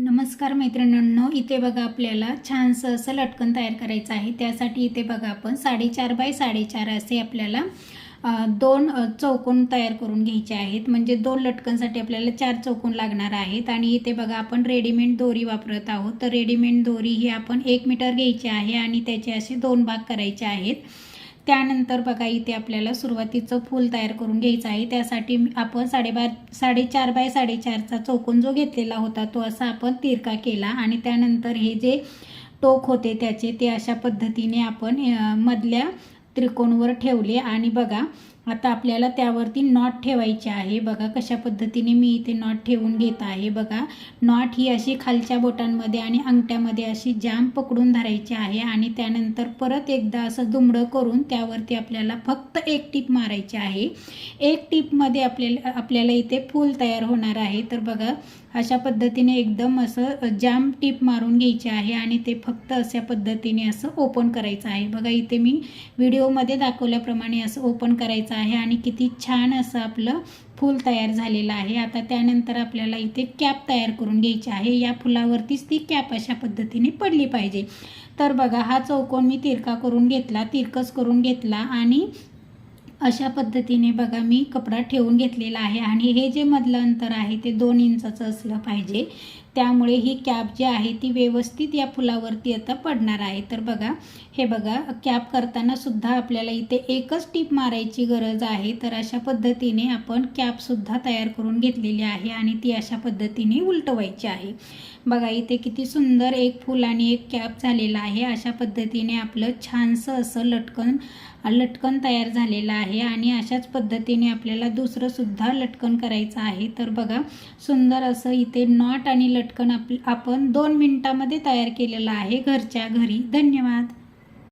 नमस्कार मैत्रिणींनो, इथे बघा आपल्याला छानसं असं लटकन तयार करायचं आहे। त्यासाठी इथे बघा आपण 4.5 बाय 4.5 असे आपल्याला दोन चौकोन तयार करून घ्यायचे आहेत। म्हणजे दोन लटकनसाठी आपल्याला 4 चौकोन लागणार आहेत। आणि इथे बघा आपण रेडीमेड दोरी वापरत आहोत। तर रेडीमेड दोरी ही आपण 1 मीटर घ्यायची आहे आणि त्याचे असे 2 भाग करायचे आहेत। त्यानंतर बघा इथे आपल्याला सुरुवातीचं फूल तयार करून घ्यायचं आहे। त्यासाठी आपण 4.5 बाय 4.5चा चौकोन जो घेतलेला होता तो असा आपण तिरका केला आणि त्यानंतर हे जे टोक होते त्याचे ते अशा पद्धतीने आपण मधल्या त्रिकोणवर ठेवले। आणि बघा आता आपल्याला त्यावरती नॉट ठेवायची आहे। बघा कशा पद्धतीने मी इथे नॉट ठेवून घेत आहे। बघा नॉट ही अशी खालच्या बोटांमध्ये आणि अंगठ्यामध्ये अशी जाम पकडून धरायची आहे आणि त्यानंतर परत एकदा असं दुमडं करून त्यावरती आपल्याला फक्त एक टिप मारायची आहे। एक टिपमध्ये आपल्याला इथे फूल तयार होणार आहे। तर बघा अशा पद्धतीने एकदम असं जाम टिप मारून घ्यायची आहे आणि ते फक्त अशा पद्धतीने असं ओपन करायचं आहे। बघा इथे मी व्हिडिओमध्ये दाखवल्याप्रमाणे असं ओपन करायचं आहे आणि किती छान असं आपलं फूल तयार झालेलं आहे। आता त्यानंतर आपल्याला इथे कॅप तयार करून घ्यायची आहे। या फुलावरतीच ती कॅप अशा पद्धतीने पडली पाहिजे। तर बघा हा चौकोन मी तिरकस करून घेतला आणि अशा पद्धतीने बघा मी कपडा ठेवून घेतलेला आहे आणि हे जे मधलं अंतर आहे ते 2 इंचाचं असलं पाहिजे। त्यामुळे ही कॅप जी आहे ती व्यवस्थित या फुलावरती आता पडणार आहे। तर बघा हे बघा कॅप करताना सुद्धा आपल्याला इथे एकच टिप मारायची गरज आहे। तर अशा पद्धतीने आपण कॅप सुद्धा तयार करून घेतलेली आहे आणि ती अशा पद्धतीने उलटवायची आहे। बघा इथे किती सुंदर एक फूल आणि एक कॅप झालेला आहे। अशा पद्धतीने आपलं छानसं असं लटकन तयार झालेलं आहे आणि अशाच पद्धतीने आपल्याला दुसरं सुद्धा लटकन करायचं आहे। तर बघा सुंदर असं इथे नॉट आणि लटकन आपण 2 मिनिटांमध्ये तयार केलेलं आहे घरच्या घरी। धन्यवाद।